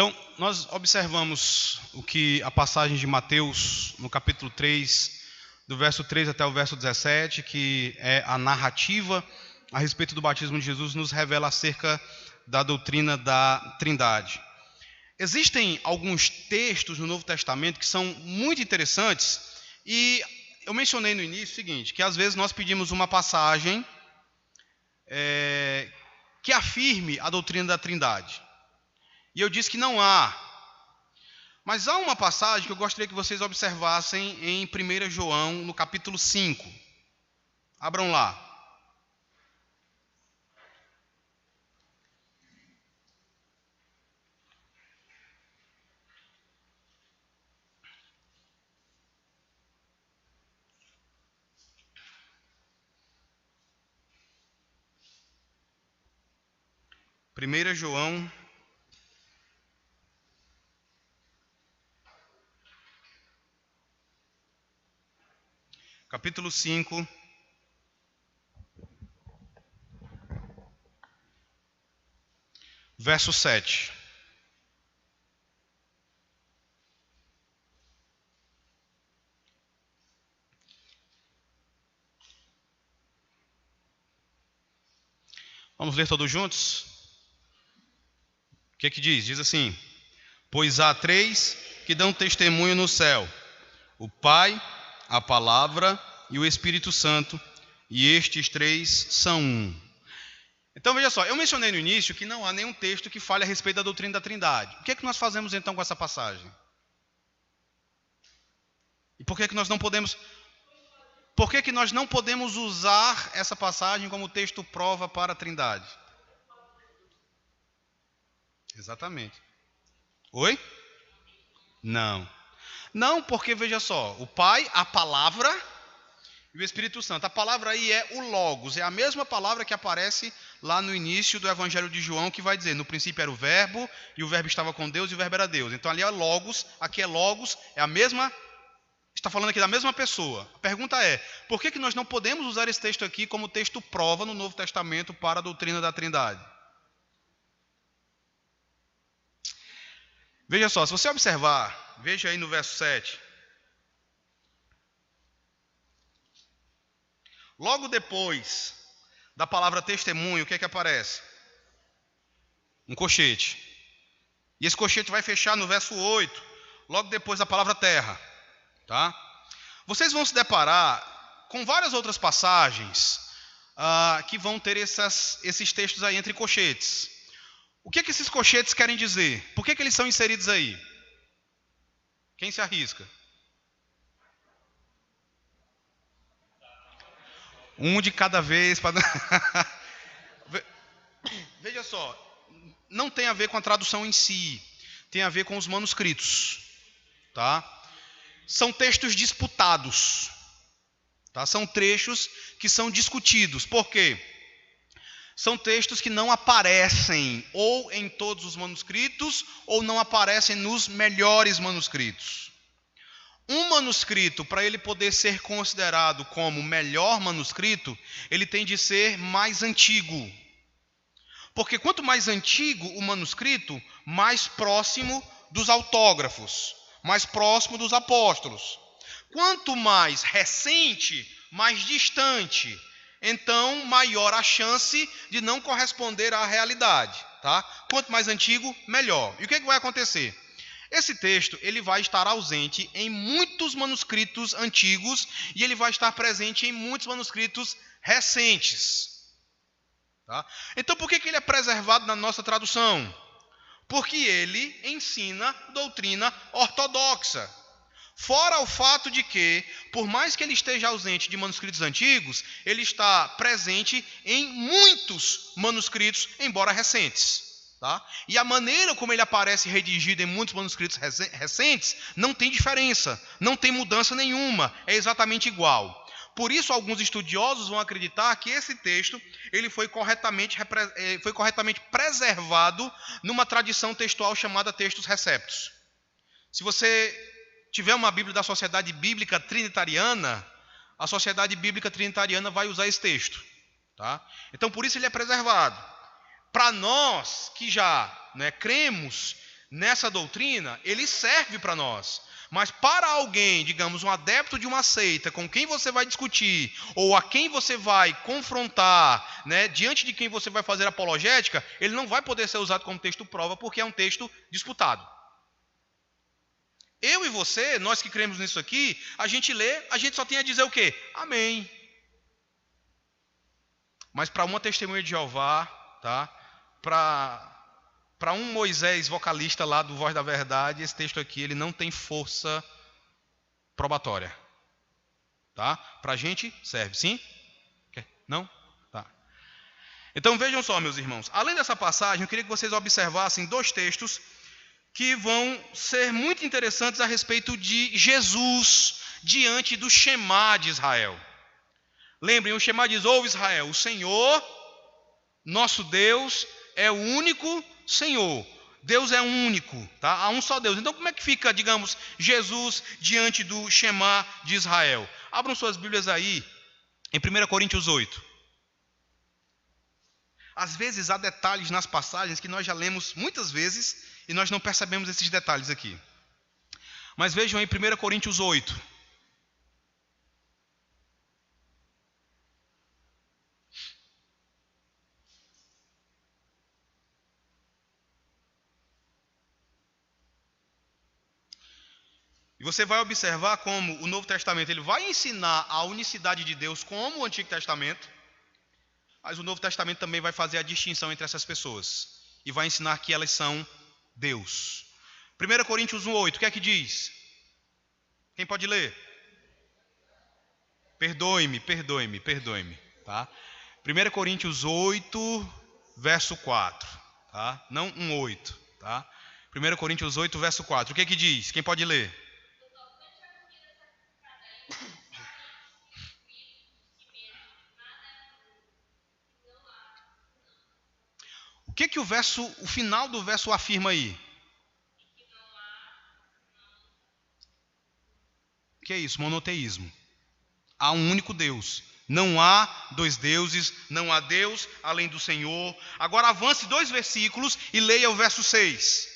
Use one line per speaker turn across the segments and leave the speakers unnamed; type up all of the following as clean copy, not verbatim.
Então, nós observamos o que a passagem de Mateus, no capítulo 3, do verso 3 até o verso 17, que é a narrativa a respeito do batismo de Jesus, nos revela acerca da doutrina da Trindade. Existem alguns textos no Novo Testamento que são muito interessantes, e eu mencionei no início o seguinte, que às vezes nós pedimos uma passagem que afirme a doutrina da Trindade. E eu disse que não há. Mas há uma passagem que eu gostaria que vocês observassem em 1 João, no capítulo 5. Abram lá. Primeira João, capítulo 5, verso 7. Vamos ler todos juntos? O que diz? Diz assim: pois há três que dão testemunho no céu: o Pai, a Palavra e o Espírito Santo, e estes três são um. Então veja só, eu mencionei no início que não há nenhum texto que fale a respeito da doutrina da Trindade. O que é que nós fazemos então com essa passagem? E por que nós não podemos... Por que nós não podemos usar essa passagem como texto prova para a Trindade? Exatamente. Oi? Não. Não, porque veja só, o Pai, a Palavra e o Espírito Santo. A palavra aí é o Logos, é a mesma palavra que aparece lá no início do Evangelho de João, que vai dizer, no princípio era o Verbo, e o Verbo estava com Deus, e o Verbo era Deus. Então ali é Logos, aqui é Logos, é a mesma, está falando aqui da mesma pessoa. A pergunta é, por que nós não podemos usar esse texto aqui como texto prova no Novo Testamento para a doutrina da Trindade? Veja só, se você observar, veja aí no verso 7. Logo depois da palavra testemunho, o que é que aparece? Um colchete. E esse colchete vai fechar no verso 8, logo depois da palavra terra. Tá? Vocês vão se deparar com várias outras passagens que vão ter esses textos aí entre colchetes. O que esses colchetes querem dizer? Por que eles são inseridos aí? Quem se arrisca? Um de cada vez. Veja só, não tem a ver com a tradução em si, tem a ver com os manuscritos. Tá? São textos disputados. Tá? São trechos que são discutidos. Por quê? São textos que não aparecem ou em todos os manuscritos ou não aparecem nos melhores manuscritos. Um manuscrito, para ele poder ser considerado como melhor manuscrito, ele tem de ser mais antigo. Porque quanto mais antigo o manuscrito, mais próximo dos autógrafos, mais próximo dos apóstolos. Quanto mais recente, mais distante, então maior a chance de não corresponder à realidade. Tá? Quanto mais antigo, melhor. E o que vai acontecer? Esse texto ele vai estar ausente em muitos manuscritos antigos e ele vai estar presente em muitos manuscritos recentes. Tá? Então por que ele é preservado na nossa tradução? Porque ele ensina doutrina ortodoxa. Fora o fato de que, por mais que ele esteja ausente de manuscritos antigos, ele está presente em muitos manuscritos, embora recentes. Tá? E a maneira como ele aparece redigido em muitos manuscritos recentes não tem diferença, não tem mudança nenhuma, é exatamente igual. Por isso, alguns estudiosos vão acreditar que esse texto ele foi corretamente preservado numa tradição textual chamada textos receptos. Se você tiver uma Bíblia da Sociedade Bíblica Trinitariana, a Sociedade Bíblica Trinitariana vai usar esse texto. Tá? Então, por isso ele é preservado. Para nós que já cremos nessa doutrina, ele serve para nós. Mas para alguém, digamos, um adepto de uma seita, com quem você vai discutir, ou a quem você vai confrontar, né, diante de quem você vai fazer apologética, ele não vai poder ser usado como texto prova, porque é um texto disputado. Eu e você, nós que cremos nisso aqui, a gente lê, a gente só tem a dizer o quê? Amém. Mas para uma testemunha de Jeová, tá? Para um Moisés vocalista lá do Voz da Verdade, esse texto aqui ele não tem força probatória. Tá? Para a gente serve, sim? Não? Tá. Então vejam só, meus irmãos. Além dessa passagem, eu queria que vocês observassem dois textos que vão ser muito interessantes a respeito de Jesus diante do Shema de Israel. Lembrem, o Shema diz: ouve Israel, o Senhor, nosso Deus, é o único Senhor. Deus é único, tá? Há um só Deus. Então como é que fica, digamos, Jesus diante do Shema de Israel? Abram suas Bíblias aí, em 1 Coríntios 8. Às vezes há detalhes nas passagens que nós já lemos muitas vezes e nós não percebemos esses detalhes aqui. Mas vejam em 1 Coríntios 8. E você vai observar como o Novo Testamento ele vai ensinar a unicidade de Deus como o Antigo Testamento, mas o Novo Testamento também vai fazer a distinção entre essas pessoas e vai ensinar que elas são Deus. 1 Coríntios 1:8, o que é que diz? Quem pode ler? Perdoe-me, tá? 1 Coríntios 8, verso 4, tá? Não 1:8, tá? 1 Coríntios 8, verso 4, o que é que diz? Quem pode ler? O que o final do verso afirma aí? O que é isso? Monoteísmo. Há um único Deus. Não há dois deuses, não há Deus além do Senhor. Agora avance 2 versículos e leia o verso 6.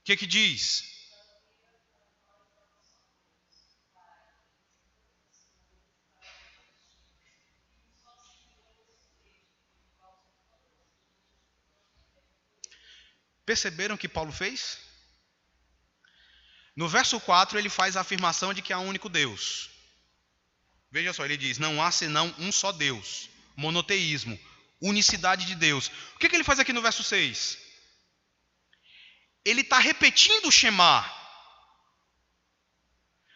O que diz? Perceberam o que Paulo fez? No verso 4 ele faz a afirmação de que há um único Deus. Veja só, ele diz: não há senão um só Deus. Monoteísmo, unicidade de Deus. O que ele faz aqui no verso 6? Ele está repetindo o Shema,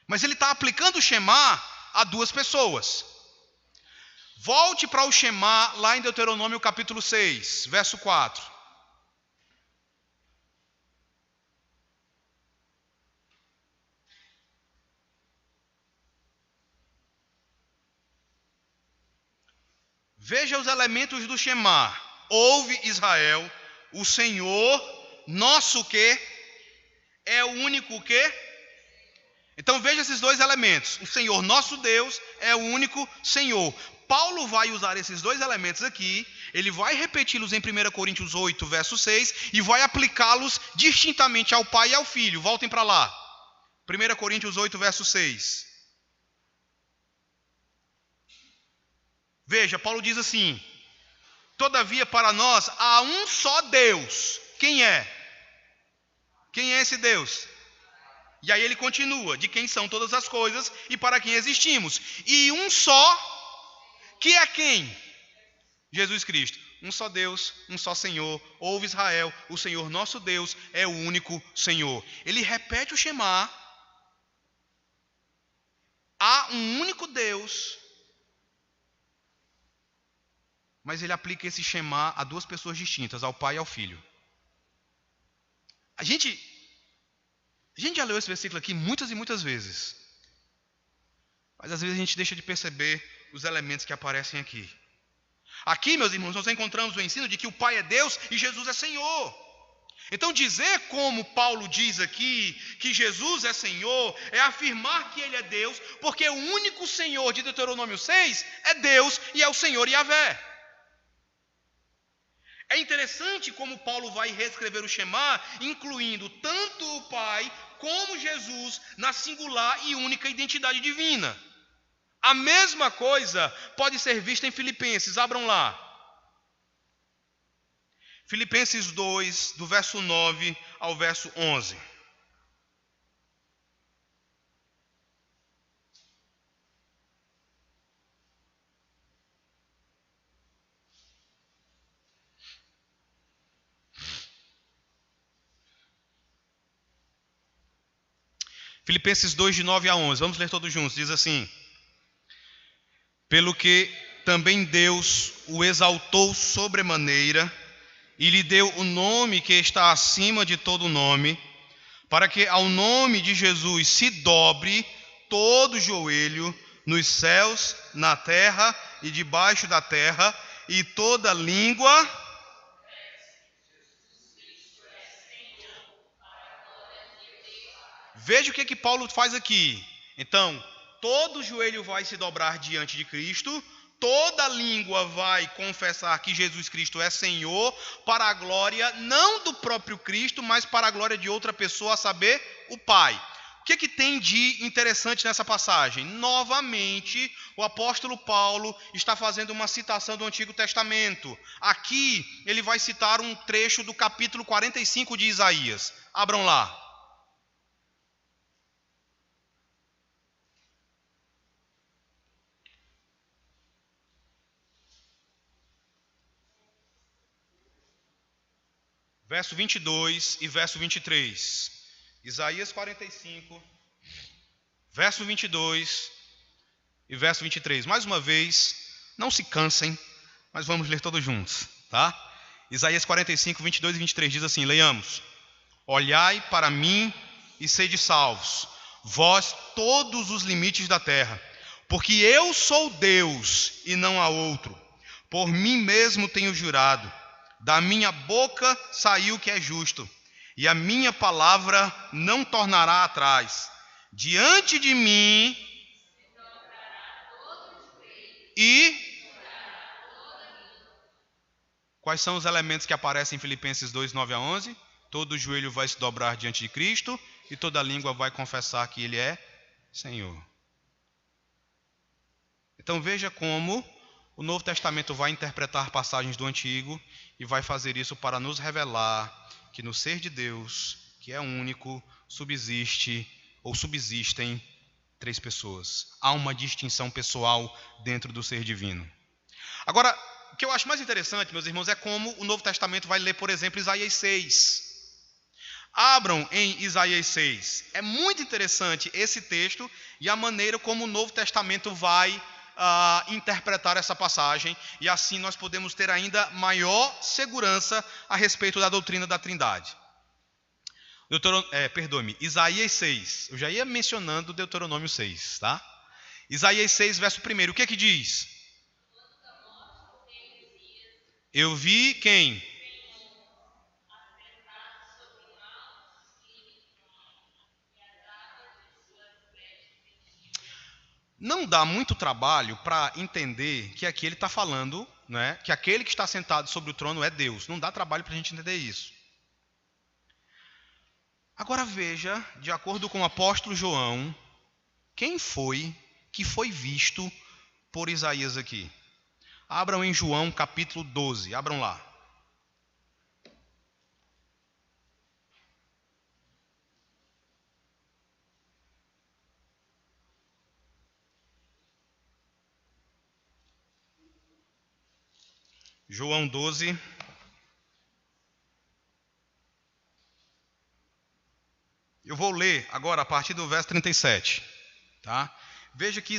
mas ele está aplicando o Shema a 2 pessoas. Volte para o Shema lá em Deuteronômio capítulo 6, verso 4. Veja os elementos do Shema. Ouve Israel, o Senhor, nosso quê? É o único quê? Então veja esses 2 elementos. O Senhor, nosso Deus, é o único Senhor. Paulo vai usar esses 2 elementos aqui, ele vai repeti-los em 1 Coríntios 8, verso 6, e vai aplicá-los distintamente ao Pai e ao Filho. Voltem para lá. 1 Coríntios 8, verso 6. Veja, Paulo diz assim: todavia para nós há um só Deus. Quem é? Quem é esse Deus? E aí ele continua: de quem são todas as coisas e para quem existimos. E um só, que é quem? Jesus Cristo. Um só Deus, um só Senhor. Ouve Israel, o Senhor nosso Deus é o único Senhor. Ele repete o Shema. Há um único Deus. Mas ele aplica esse Shema a 2 pessoas distintas, ao Pai e ao Filho. A gente já leu esse versículo aqui muitas e muitas vezes. Mas às vezes a gente deixa de perceber os elementos que aparecem aqui. Aqui, meus irmãos, nós encontramos o ensino de que o Pai é Deus e Jesus é Senhor. Então dizer como Paulo diz aqui, que Jesus é Senhor, é afirmar que Ele é Deus, porque o único Senhor de Deuteronômio 6 é Deus e é o Senhor Yahvé. É interessante como Paulo vai reescrever o Shema, incluindo tanto o Pai como Jesus na singular e única identidade divina. A mesma coisa pode ser vista em Filipenses, abram lá. Filipenses 2, do verso 9 ao verso 11. Filipenses 2, de 9 a 11. Vamos ler todos juntos. Diz assim: pelo que também Deus o exaltou sobremaneira e lhe deu o nome que está acima de todo nome, para que ao nome de Jesus se dobre todo joelho nos céus, na terra e debaixo da terra, e toda língua... Veja o que Paulo faz aqui. Então, todo joelho vai se dobrar diante de Cristo, toda língua vai confessar que Jesus Cristo é Senhor, para a glória não do próprio Cristo, mas para a glória de outra pessoa, a saber, o Pai. O que tem de interessante nessa passagem? Novamente, o apóstolo Paulo está fazendo uma citação do Antigo Testamento. Aqui, ele vai citar um trecho do capítulo 45 de Isaías. Abram lá. Verso 22 e verso 23. Isaías 45, verso 22 e verso 23. Mais uma vez, não se cansem, mas vamos ler todos juntos, tá? Isaías 45, 22 e 23 diz assim, leiamos. Olhai para mim e sede salvos, vós todos os limites da terra, porque eu sou Deus e não há outro. Por mim mesmo tenho jurado, da minha boca saiu o que é justo, e a minha palavra não tornará atrás. Diante de mim e... Quais são os elementos que aparecem em Filipenses 2, 9 a 11? Todo joelho vai se dobrar diante de Cristo e toda língua vai confessar que Ele é Senhor. Então veja como o Novo Testamento vai interpretar passagens do Antigo e vai fazer isso para nos revelar que no ser de Deus, que é único, subsistem três pessoas. Há uma distinção pessoal dentro do ser divino. Agora, o que eu acho mais interessante, meus irmãos, é como o Novo Testamento vai ler, por exemplo, Isaías 6. Abram em Isaías 6. É muito interessante esse texto e a maneira como o Novo Testamento vai interpretar essa passagem, e assim nós podemos ter ainda maior segurança a respeito da doutrina da Trindade. Isaías 6. Eu já ia mencionando Deuteronômio 6, tá? Isaías 6, verso 1. O que é que diz? Eu vi quem? Não dá muito trabalho para entender que aqui ele está falando, né, que aquele que está sentado sobre o trono é Deus. Não dá trabalho para a gente entender isso. Agora veja, de acordo com o apóstolo João, quem foi que foi visto por Isaías aqui? Abram em João capítulo 12, abram lá. João 12. Eu vou ler agora a partir do verso 37. Tá? Veja que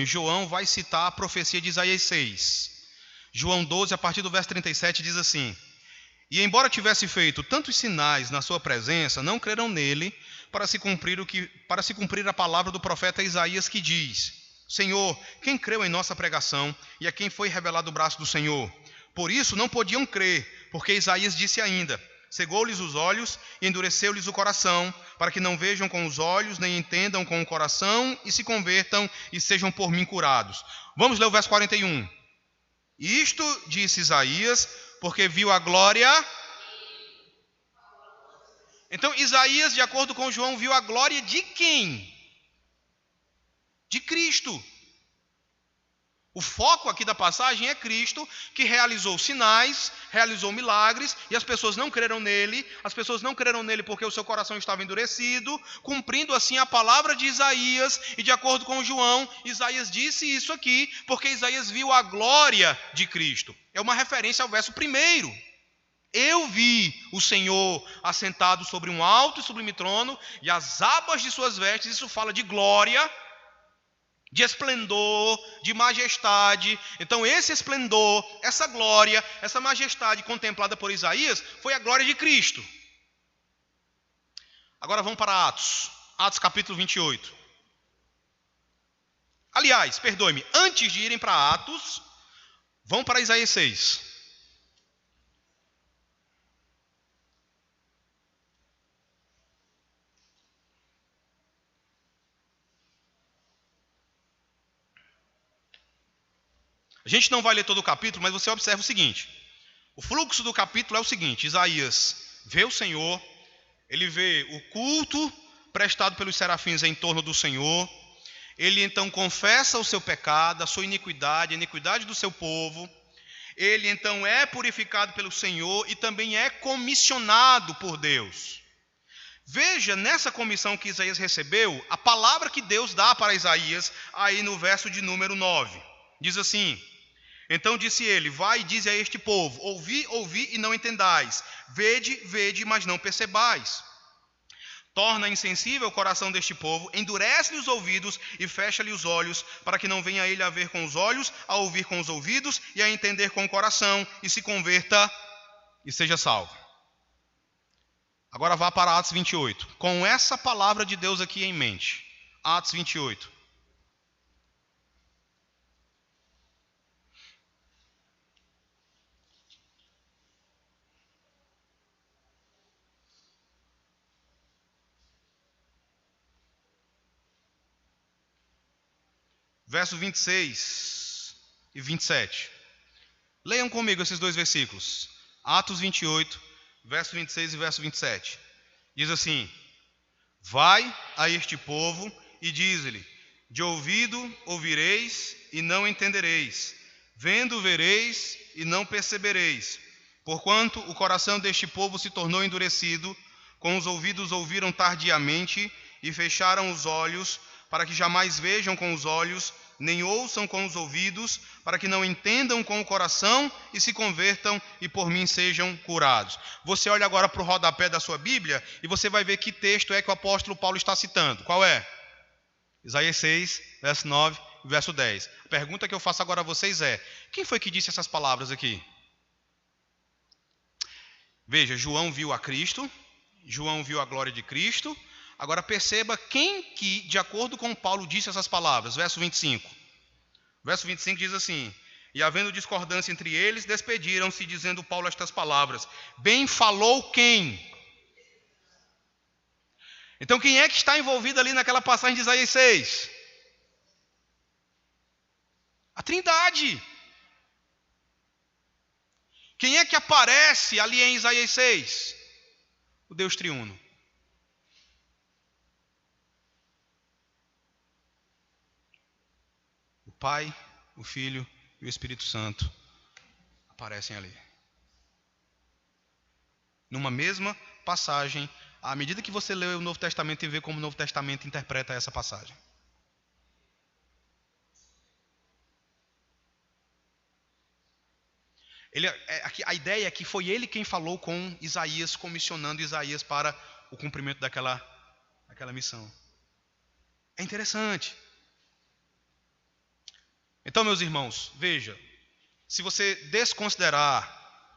João vai citar a profecia de Isaías 6. João 12, a partir do verso 37, diz assim: E embora tivesse feito tantos sinais na sua presença, não creram nele, para se cumprir a palavra do profeta Isaías, que diz: Senhor, quem creu em nossa pregação e a quem foi revelado o braço do Senhor? Por isso não podiam crer, porque Isaías disse ainda: cegou-lhes os olhos e endureceu-lhes o coração, para que não vejam com os olhos, nem entendam com o coração, e se convertam e sejam por mim curados. Vamos ler o verso 41. Isto disse Isaías porque viu a glória. Então Isaías, de acordo com João, viu a glória de quem? De Cristo. O foco aqui da passagem é Cristo, que realizou sinais, realizou milagres, e as pessoas não creram nele. As pessoas não creram nele porque o seu coração estava endurecido, cumprindo assim a palavra de Isaías. E de acordo com João, Isaías disse isso aqui, porque Isaías viu a glória de Cristo. É uma referência ao verso 1. Eu vi o Senhor assentado sobre um alto e sublime trono, e as abas de suas vestes, isso fala de glória, de esplendor, de majestade. Então esse esplendor, essa glória, essa majestade contemplada por Isaías foi a glória de Cristo. Agora vamos para Atos capítulo 28. Aliás, perdoe-me, antes de irem para Atos, vão para Isaías 6. A gente não vai ler todo o capítulo, mas você observa o seguinte. O fluxo do capítulo é o seguinte. Isaías vê o Senhor, ele vê o culto prestado pelos serafins em torno do Senhor. Ele então confessa o seu pecado, a sua iniquidade, a iniquidade do seu povo. Ele então é purificado pelo Senhor e também é comissionado por Deus. Veja nessa comissão que Isaías recebeu, a palavra que Deus dá para Isaías, aí no verso de número 9. Diz assim: então disse ele, vai e dize a este povo, ouvi, ouvi e não entendais, vede, vede, mas não percebais. Torna insensível o coração deste povo, endurece-lhe os ouvidos e fecha-lhe os olhos, para que não venha ele a ver com os olhos, a ouvir com os ouvidos e a entender com o coração, e se converta e seja salvo. Agora vá para Atos 28, com essa palavra de Deus aqui em mente. Atos 28. Verso 26 e 27. Leiam comigo esses dois versículos. Atos 28, verso 26 e verso 27. Diz assim: vai a este povo e diz-lhe, de ouvido ouvireis e não entendereis, vendo vereis e não percebereis, porquanto o coração deste povo se tornou endurecido, com os ouvidos ouviram tardiamente e fecharam os olhos, para que jamais vejam com os olhos, nem ouçam com os ouvidos, para que não entendam com o coração e se convertam e por mim sejam curados. Você olha agora para o rodapé da sua Bíblia e você vai ver que texto é que o apóstolo Paulo está citando. Qual é? Isaías 6, verso 9 e verso 10. A pergunta que eu faço agora a vocês é: quem foi que disse essas palavras aqui? Veja, João viu a Cristo, João viu a glória de Cristo. Agora perceba quem que, de acordo com Paulo, disse essas palavras. Verso 25. Verso 25 diz assim: e havendo discordância entre eles, despediram-se, dizendo Paulo estas palavras. Bem falou quem? Então quem é que está envolvido ali naquela passagem de Isaías 6? A Trindade. Quem é que aparece ali em Isaías 6? O Deus triuno. Pai, o Filho e o Espírito Santo aparecem ali. Numa mesma passagem, à medida que você lê o Novo Testamento e vê como o Novo Testamento interpreta essa passagem. A ideia é que foi ele quem falou com Isaías, comissionando Isaías para o cumprimento daquela missão. É interessante. Então, meus irmãos, veja, se você desconsiderar,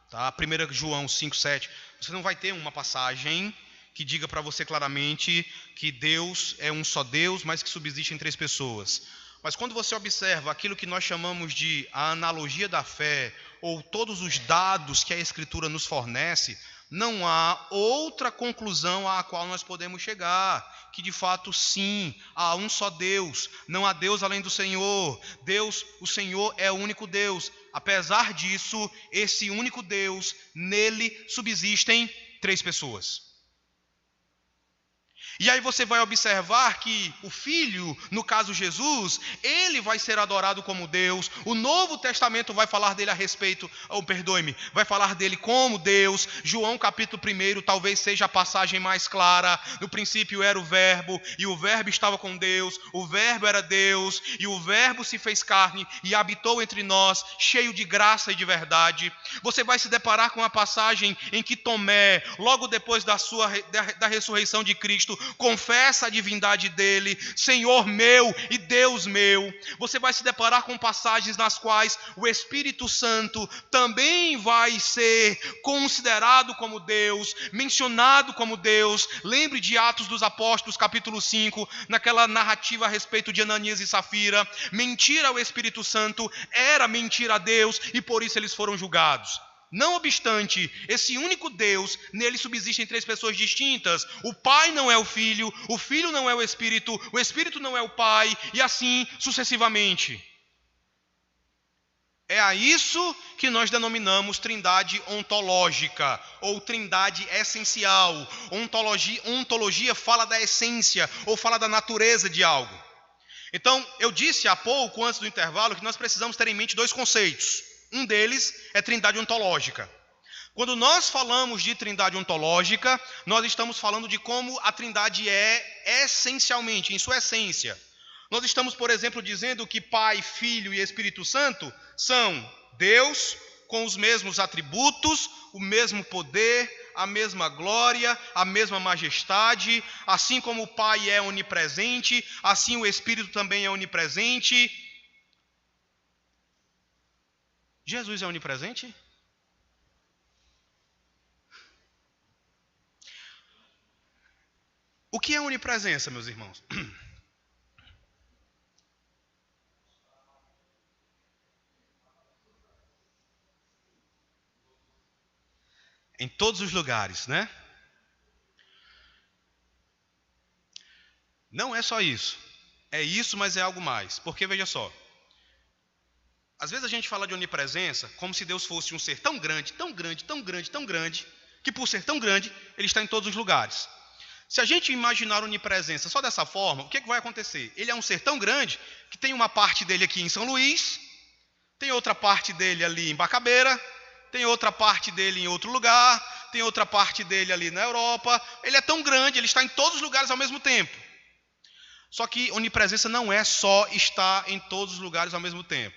tá, 1 João 5,7, você não vai ter uma passagem que diga para você claramente que Deus é um só Deus, mas que subsiste em três pessoas. Mas quando você observa aquilo que nós chamamos de a analogia da fé, ou todos os dados que a Escritura nos fornece não há outra conclusão à qual nós podemos chegar, que de fato sim, há um só Deus, não há Deus além do Senhor. Deus, o Senhor é o único Deus. Apesar disso, esse único Deus, nele subsistem três pessoas. E aí você vai observar que o Filho, no caso Jesus, ele vai ser adorado como Deus. O Novo Testamento vai falar dele a respeito, vai falar dele como Deus. João capítulo 1 talvez seja a passagem mais clara. No princípio era o Verbo, e o Verbo estava com Deus. O Verbo era Deus, e o Verbo se fez carne e habitou entre nós, cheio de graça e de verdade. Você vai se deparar com a passagem em que Tomé, logo depois da ressurreição de Cristo, confessa a divindade dele, Senhor meu e Deus meu. Você vai se deparar com passagens nas quais o Espírito Santo também vai ser considerado como Deus, mencionado como Deus. Lembre de Atos dos Apóstolos, capítulo 5, naquela narrativa a respeito de Ananias e Safira. Mentir ao Espírito Santo era mentir a Deus, e por isso eles foram julgados. Não obstante, esse único Deus, nele subsistem três pessoas distintas. O Pai não é o Filho não é o Espírito não é o Pai, e assim sucessivamente. É a isso que nós denominamos trindade ontológica, ou trindade essencial. Ontologia fala da essência, ou fala da natureza de algo. Então, eu disse há pouco, antes do intervalo, que nós precisamos ter em mente dois conceitos. Um deles é trindade ontológica. Quando nós falamos de trindade ontológica, nós estamos falando de como a trindade é essencialmente, em sua essência. Nós estamos, por exemplo, dizendo que Pai, Filho e Espírito Santo são Deus com os mesmos atributos, o mesmo poder, a mesma glória, a mesma majestade. Assim como o Pai é onipresente, assim o Espírito também é onipresente. Jesus é onipresente? O que é onipresença, meus irmãos? Em todos os lugares, né? Não é só isso. É isso, mas é algo mais. Porque, veja só, às vezes a gente fala de onipresença como se Deus fosse um ser tão grande, tão grande, tão grande, tão grande, que por ser tão grande, ele está em todos os lugares. Se a gente imaginar onipresença só dessa forma, o que vai acontecer? Ele é um ser tão grande que tem uma parte dele aqui em São Luís, tem outra parte dele ali em Bacabeira, tem outra parte dele em outro lugar, tem outra parte dele ali na Europa. Ele é tão grande, ele está em todos os lugares ao mesmo tempo. Só que onipresença não é só estar em todos os lugares ao mesmo tempo.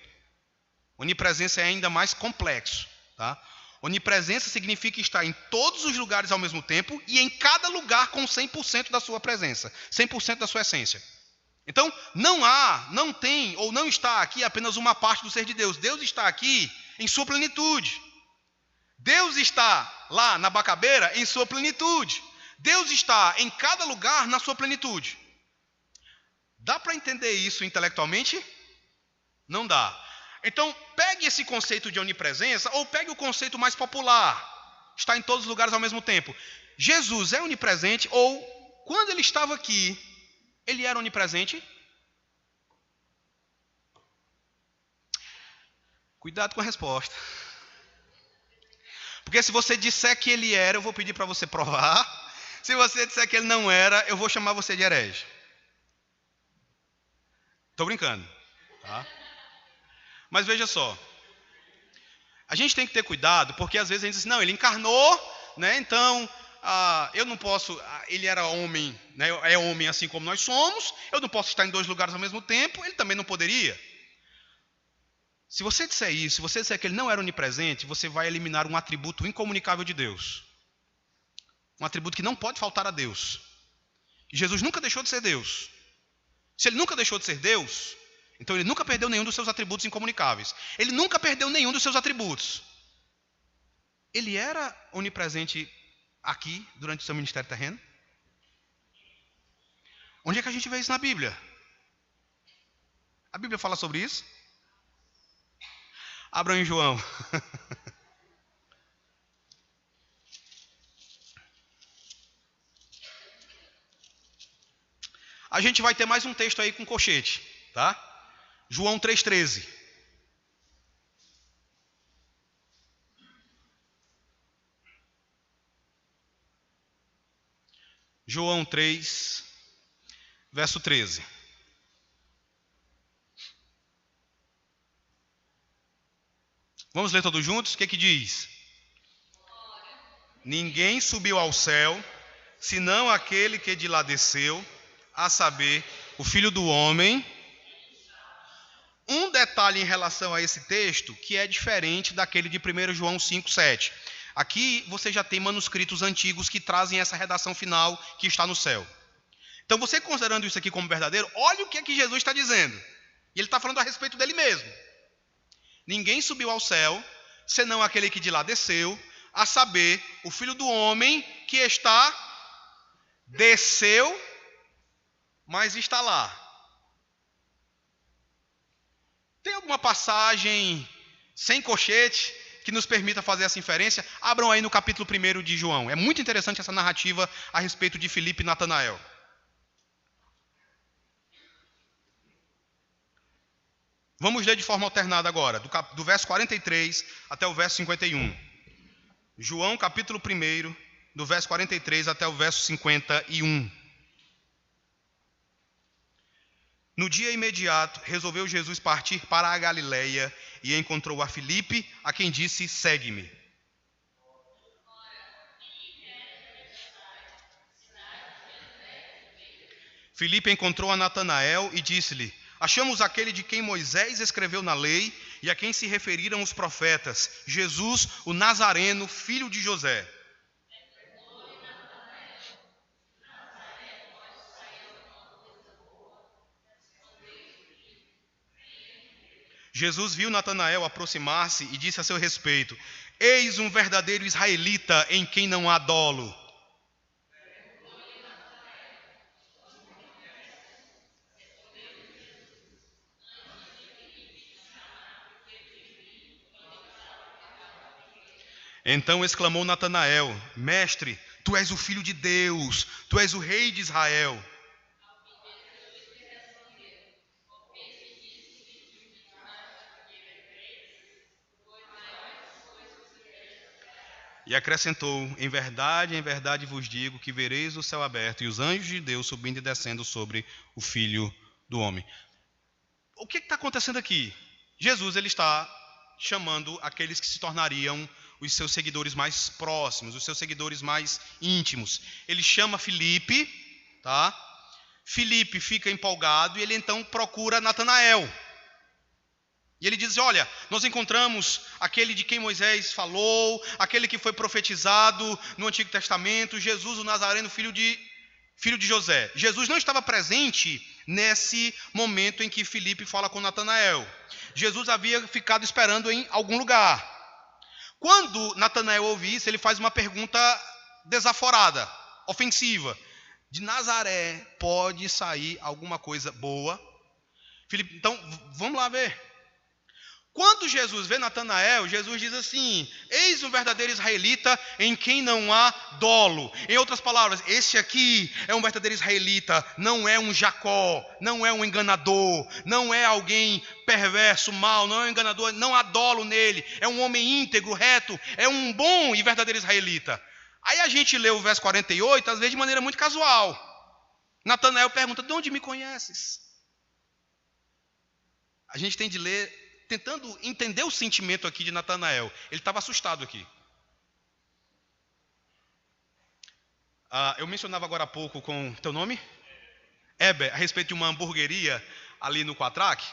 Onipresença é ainda mais complexo, tá? Onipresença significa estar em todos os lugares ao mesmo tempo e em cada lugar com 100% da sua presença, 100% da sua essência. Então, não tem ou não está aqui apenas uma parte do ser de Deus. Deus está aqui em sua plenitude. Deus está lá na Bacabeira em sua plenitude. Deus está em cada lugar na sua plenitude. Dá para entender isso intelectualmente? Não dá. Então, pegue esse conceito de onipresença ou pegue o conceito mais popular. Está em todos os lugares ao mesmo tempo. Jesus é onipresente ou, quando ele estava aqui, ele era onipresente? Cuidado com a resposta. Porque se você disser que ele era, eu vou pedir para você provar. Se você disser que ele não era, eu vou chamar você de herege. Estou brincando, tá? Mas veja só, a gente tem que ter cuidado, porque às vezes a gente diz, não, ele encarnou, né? Então, eu não posso, ele era homem, né? É homem assim como nós somos, eu não posso estar em dois lugares ao mesmo tempo, ele também não poderia. Se você disser isso, se você disser que ele não era onipresente, você vai eliminar um atributo incomunicável de Deus. Um atributo que não pode faltar a Deus. E Jesus nunca deixou de ser Deus. Se ele nunca deixou de ser Deus, então ele nunca perdeu nenhum dos seus atributos incomunicáveis. Ele nunca perdeu nenhum dos seus atributos. Ele era onipresente aqui, durante o seu ministério terreno? Onde é que a gente vê isso na Bíblia? A Bíblia fala sobre isso? Abram em João. A gente vai ter mais um texto aí com colchete, tá? João 3,13. João 3, verso 13. Vamos ler todos juntos? O que diz? Ninguém subiu ao céu, senão aquele que de lá desceu, a saber, o Filho do Homem. Um detalhe em relação a esse texto, que é diferente daquele de 1 João 5,7. Aqui você já tem manuscritos antigos que trazem essa redação final que está no céu. Então você considerando isso aqui como verdadeiro, olha o que é que Jesus está dizendo. E ele está falando a respeito dele mesmo. Ninguém subiu ao céu, senão aquele que de lá desceu, a saber, o Filho do Homem que desceu, mas está lá. Tem alguma passagem sem colchete que nos permita fazer essa inferência? Abram aí no capítulo 1 de João. É muito interessante essa narrativa a respeito de Filipe e Natanael. Vamos ler de forma alternada agora, do verso 43 até o verso 51. João, capítulo 1, do verso 43 até o verso 51. No dia imediato, resolveu Jesus partir para a Galileia e encontrou a Filipe, a quem disse: segue-me. Filipe encontrou a Natanael e disse-lhe: achamos aquele de quem Moisés escreveu na lei e a quem se referiram os profetas, Jesus, o Nazareno, filho de José. Jesus viu Natanael aproximar-se e disse a seu respeito: eis um verdadeiro israelita em quem não há dolo. Então exclamou Natanael: mestre, tu és o filho de Deus, tu és o rei de Israel. E acrescentou: em verdade vos digo que vereis o céu aberto e os anjos de Deus subindo e descendo sobre o Filho do Homem. O que está acontecendo aqui? Jesus ele está chamando aqueles que se tornariam os seus seguidores mais próximos, os seus seguidores mais íntimos. Ele chama Filipe, tá? Filipe fica empolgado e ele então procura Natanael. E ele diz: olha, nós encontramos aquele de quem Moisés falou, aquele que foi profetizado no Antigo Testamento, Jesus o Nazareno, filho de José. Jesus não estava presente nesse momento em que Filipe fala com Natanael. Jesus havia ficado esperando em algum lugar. Quando Natanael ouve isso, ele faz uma pergunta desaforada, ofensiva. De Nazaré pode sair alguma coisa boa? Filipe, então, vamos lá ver. Quando Jesus vê Natanael, Jesus diz assim: eis um verdadeiro israelita em quem não há dolo. Em outras palavras, esse aqui é um verdadeiro israelita, não é um Jacó, não é um enganador, não é alguém perverso, mau, não é um enganador, não há dolo nele, é um homem íntegro, reto, é um bom e verdadeiro israelita. Aí a gente lê o verso 48, às vezes de maneira muito casual. Natanael pergunta: de onde me conheces? A gente tem de ler tentando entender o sentimento aqui de Natanael. Ele estava assustado aqui. Eu mencionava agora há pouco com teu nome? Eber, a respeito de uma hamburgueria ali no Quatraque.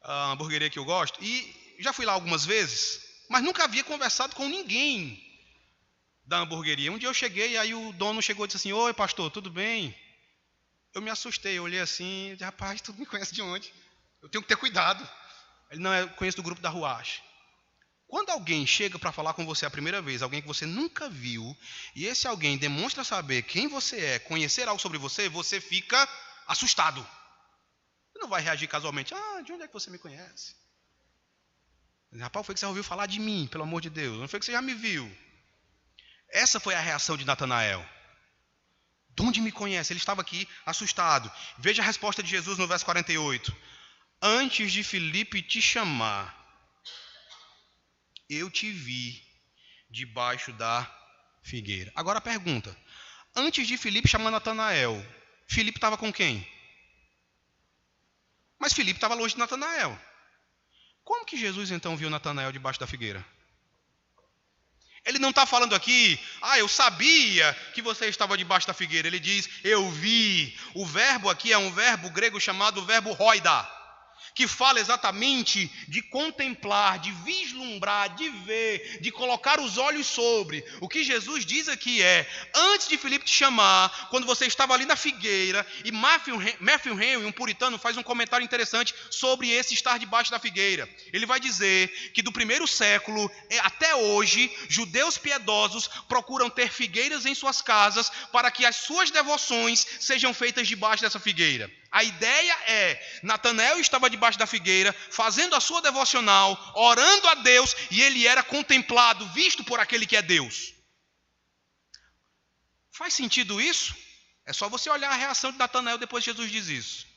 A hamburgueria que eu gosto. E já fui lá algumas vezes, mas nunca havia conversado com ninguém da hamburgueria. Um dia eu cheguei e aí o dono chegou e disse assim: oi pastor, tudo bem? Eu me assustei, eu olhei assim, disse: rapaz, tu me conhece de onde? Eu tenho que ter cuidado. Ele: não, eu conheço do grupo da Ruach. Quando alguém chega para falar com você a primeira vez, alguém que você nunca viu, e esse alguém demonstra saber quem você é, conhecer algo sobre você, você fica assustado. Você não vai reagir casualmente: de onde é que você me conhece? Rapaz, foi que você ouviu falar de mim, pelo amor de Deus. Não foi que você já me viu. Essa foi a reação de Natanael. De onde me conhece? Ele estava aqui assustado. Veja a resposta de Jesus no verso 48. Antes de Filipe te chamar, eu te vi debaixo da figueira. Agora a pergunta. Antes de Filipe chamar Natanael, Filipe estava com quem? Mas Filipe estava longe de Natanael. Como que Jesus então viu Natanael debaixo da figueira? Ele não está falando aqui, eu sabia que você estava debaixo da figueira. Ele diz, eu vi. O verbo aqui é um verbo grego chamado verbo roida, que fala exatamente de contemplar, de vislumbrar, de ver, de colocar os olhos sobre. O que Jesus diz aqui é, antes de Filipe te chamar, quando você estava ali na figueira, e Matthew Henry, um puritano, faz um comentário interessante sobre esse estar debaixo da figueira. Ele vai dizer que do primeiro século até hoje, judeus piedosos procuram ter figueiras em suas casas para que as suas devoções sejam feitas debaixo dessa figueira. A ideia é, Natanael estava debaixo da figueira, fazendo a sua devocional, orando a Deus, e ele era contemplado, visto por aquele que é Deus. Faz sentido isso? É só você olhar a reação de Natanael depois que Jesus diz isso.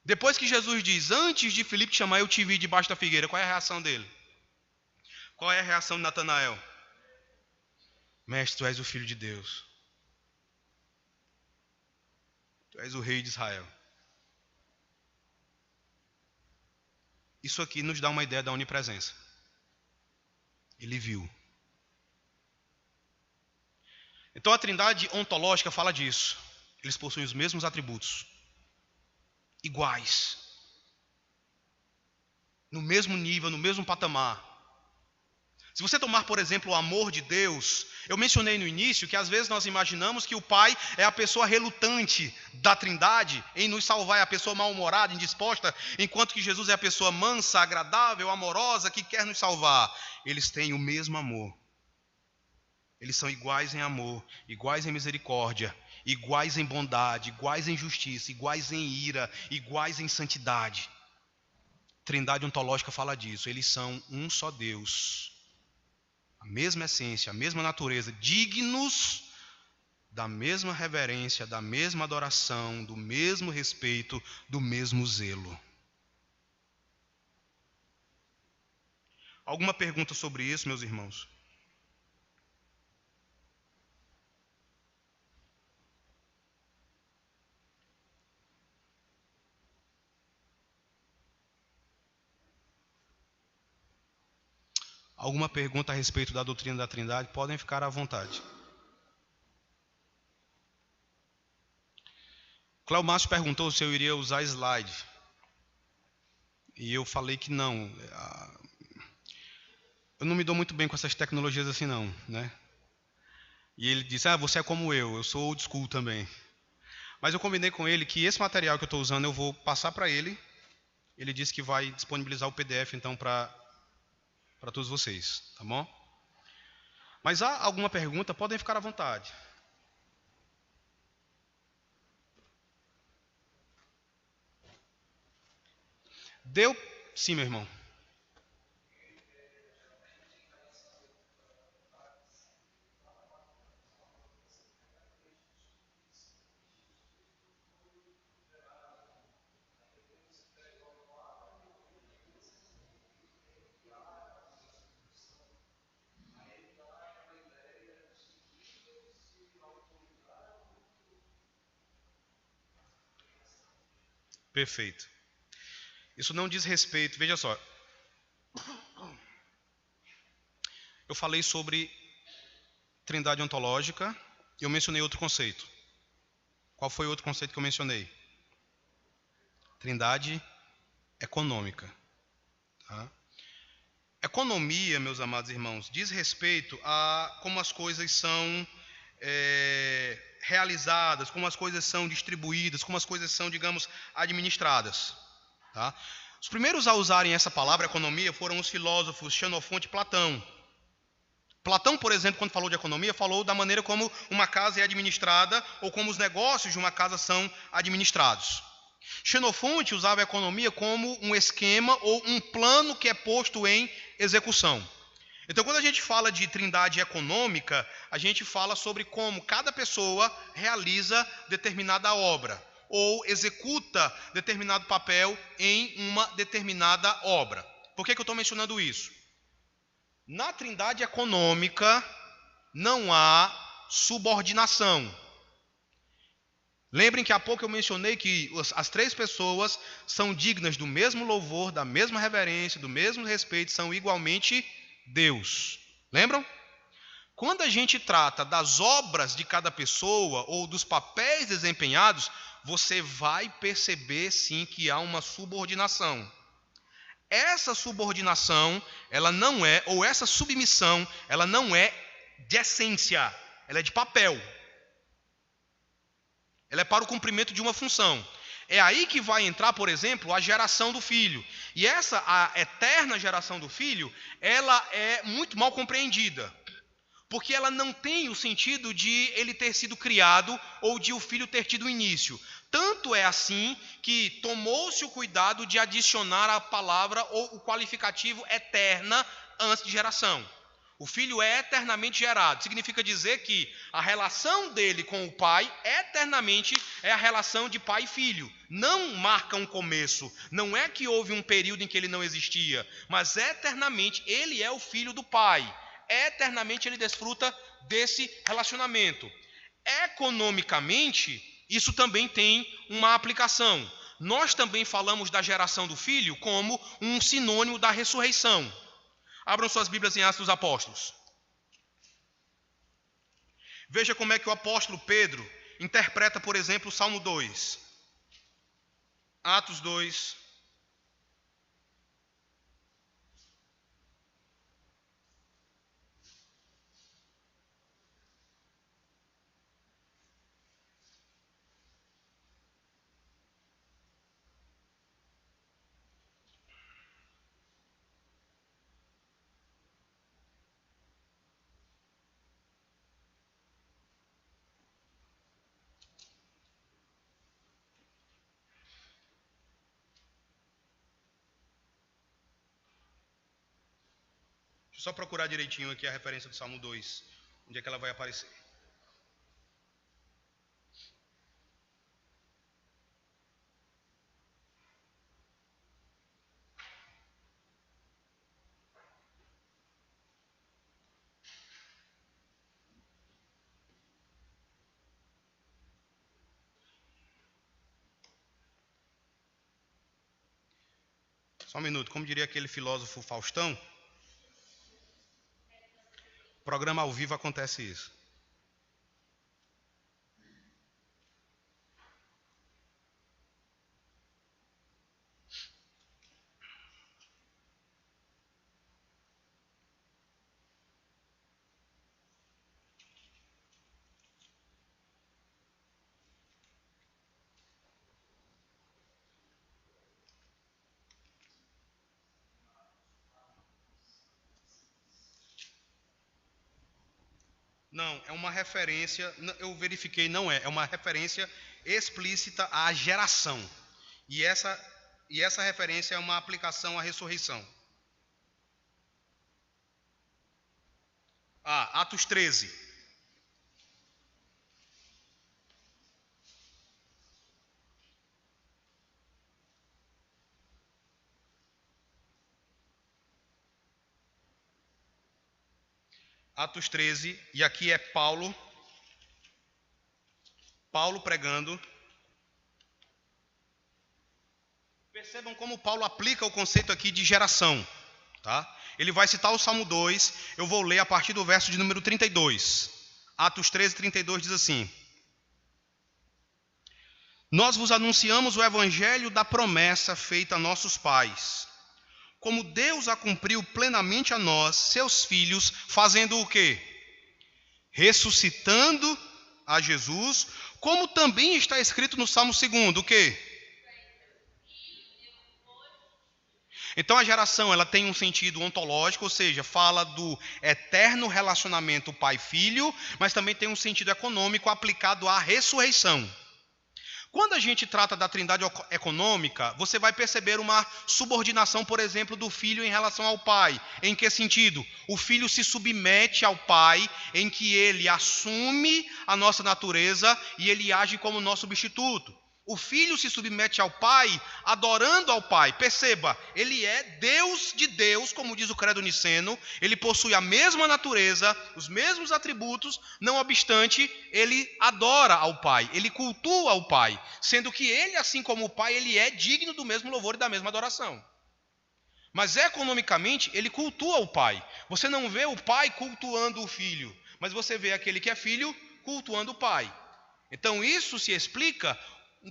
Depois que Jesus diz, antes de Filipe te chamar, eu te vi debaixo da figueira, qual é a reação dele? Qual é a reação de Natanael? Mestre, tu és o Filho de Deus. Tu és o rei de Israel. Isso aqui nos dá uma ideia da onipresença. Ele viu. Então a trindade ontológica fala disso. Eles possuem os mesmos atributos. Iguais. No mesmo nível, no mesmo patamar. Se você tomar, por exemplo, o amor de Deus, eu mencionei no início que às vezes nós imaginamos que o Pai é a pessoa relutante da Trindade em nos salvar, é a pessoa mal-humorada, indisposta, enquanto que Jesus é a pessoa mansa, agradável, amorosa, que quer nos salvar. Eles têm o mesmo amor. Eles são iguais em amor, iguais em misericórdia, iguais em bondade, iguais em justiça, iguais em ira, iguais em santidade. Trindade ontológica fala disso. Eles são um só Deus. A mesma essência, a mesma natureza, dignos da mesma reverência, da mesma adoração, do mesmo respeito, do mesmo zelo. Alguma pergunta sobre isso, meus irmãos? Alguma pergunta a respeito da doutrina da Trindade? Podem ficar à vontade. Cléo Márcio perguntou se eu iria usar slide. E eu falei que não. Eu não me dou muito bem com essas tecnologias assim não, né? E ele disse, você é como eu sou old school também. Mas eu combinei com ele que esse material que eu estou usando eu vou passar para ele. Ele disse que vai disponibilizar o PDF então para todos vocês, tá bom? Mas há alguma pergunta? Podem ficar à vontade. Deu? Sim, meu irmão. Perfeito. Isso não diz respeito, veja só. Eu falei sobre trindade ontológica e eu mencionei outro conceito. Qual foi o outro conceito que eu mencionei? Trindade econômica. Tá? Economia, meus amados irmãos, diz respeito a como as coisas são realizadas, como as coisas são distribuídas, como as coisas são, digamos, administradas. Tá? Os primeiros a usarem essa palavra economia foram os filósofos Xenofonte e Platão. Platão, por exemplo, quando falou de economia, falou da maneira como uma casa é administrada ou como os negócios de uma casa são administrados. Xenofonte usava a economia como um esquema ou um plano que é posto em execução. Então, quando a gente fala de trindade econômica, a gente fala sobre como cada pessoa realiza determinada obra ou executa determinado papel em uma determinada obra. Por que eu estou mencionando isso? Na trindade econômica não há subordinação. Lembrem que há pouco eu mencionei que as três pessoas são dignas do mesmo louvor, da mesma reverência, do mesmo respeito, são igualmente Deus. Lembram? Quando a gente trata das obras de cada pessoa ou dos papéis desempenhados, você vai perceber sim que há uma subordinação. Essa subordinação, ela não é, ou essa submissão, ela não é de essência, ela é de papel. Ela é para o cumprimento de uma função. É aí que vai entrar, por exemplo, a geração do filho. E essa, a eterna geração do filho, ela é muito mal compreendida. Porque ela não tem o sentido de ele ter sido criado ou de o filho ter tido início. Tanto é assim que tomou-se o cuidado de adicionar a palavra ou o qualificativo eterna antes de geração. O filho é eternamente gerado. Significa dizer que a relação dele com o pai, eternamente, é a relação de pai e filho. Não marca um começo. Não é que houve um período em que ele não existia. Mas eternamente ele é o filho do pai. Eternamente ele desfruta desse relacionamento. Economicamente, isso também tem uma aplicação. Nós também falamos da geração do filho como um sinônimo da ressurreição. Abram suas Bíblias em Atos dos Apóstolos. Veja como é que o apóstolo Pedro interpreta, por exemplo, o Salmo 2. Atos 2. Deixa eu só procurar direitinho aqui a referência do Salmo 2. Onde é que ela vai aparecer? Só um minuto. Como diria aquele filósofo Faustão, programa ao vivo acontece isso. Não, é uma referência, eu verifiquei, não é uma referência explícita à geração. E essa referência é uma aplicação à ressurreição. Atos 13. Atos 13, e aqui é Paulo pregando. Percebam como Paulo aplica o conceito aqui de geração, tá? Ele vai citar o Salmo 2, eu vou ler a partir do verso de número 32. Atos 13, 32 diz assim: Nós vos anunciamos o evangelho da promessa feita a nossos pais, como Deus a cumpriu plenamente a nós, seus filhos, fazendo o quê? Ressuscitando a Jesus, como também está escrito no Salmo 2, o quê? Então a geração ela tem um sentido ontológico, ou seja, fala do eterno relacionamento pai-filho, mas também tem um sentido econômico aplicado à ressurreição. Quando a gente trata da trindade econômica, você vai perceber uma subordinação, por exemplo, do filho em relação ao pai. Em que sentido? O filho se submete ao pai, em que ele assume a nossa natureza e ele age como nosso substituto. O filho se submete ao pai, adorando ao pai. Perceba, ele é Deus de Deus, como diz o credo niceno. Ele possui a mesma natureza, os mesmos atributos, não obstante, ele adora ao pai, ele cultua ao pai. Sendo que ele, assim como o pai, ele é digno do mesmo louvor e da mesma adoração. Mas economicamente, ele cultua o pai. Você não vê o pai cultuando o filho, mas você vê aquele que é filho cultuando o pai. Então isso se explica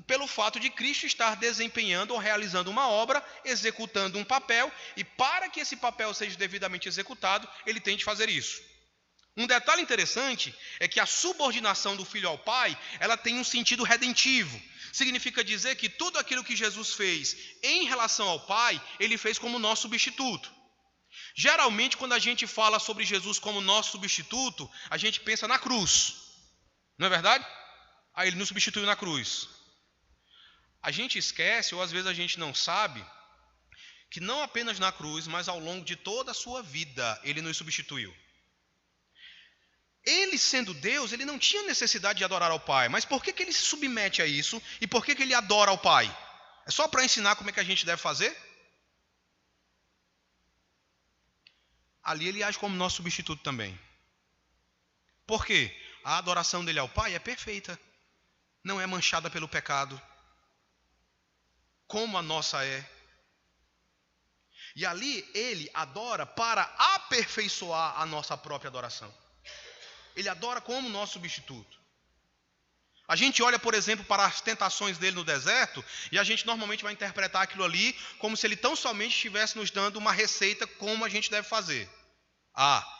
pelo fato de Cristo estar desempenhando ou realizando uma obra, executando um papel, e para que esse papel seja devidamente executado, ele tem de fazer isso. Um detalhe interessante é que a subordinação do filho ao pai, ela tem um sentido redentivo. Significa dizer que tudo aquilo que Jesus fez em relação ao pai, ele fez como nosso substituto. Geralmente, quando a gente fala sobre Jesus como nosso substituto, a gente pensa na cruz. Não é verdade? Aí ele nos substituiu na cruz. A gente esquece, ou às vezes a gente não sabe, que não apenas na cruz, mas ao longo de toda a sua vida, ele nos substituiu. Ele, sendo Deus, ele não tinha necessidade de adorar ao Pai. Mas por que ele se submete a isso? E por que ele adora ao Pai? É só para ensinar como é que a gente deve fazer? Ali ele age como nosso substituto também. Por quê? A adoração dele ao Pai é perfeita. Não é manchada pelo pecado, como a nossa é. E ali ele adora para aperfeiçoar a nossa própria adoração. Ele adora como nosso substituto. A gente olha, por exemplo, para as tentações dele no deserto, e a gente normalmente vai interpretar aquilo ali como se ele tão somente estivesse nos dando uma receita como a gente deve fazer.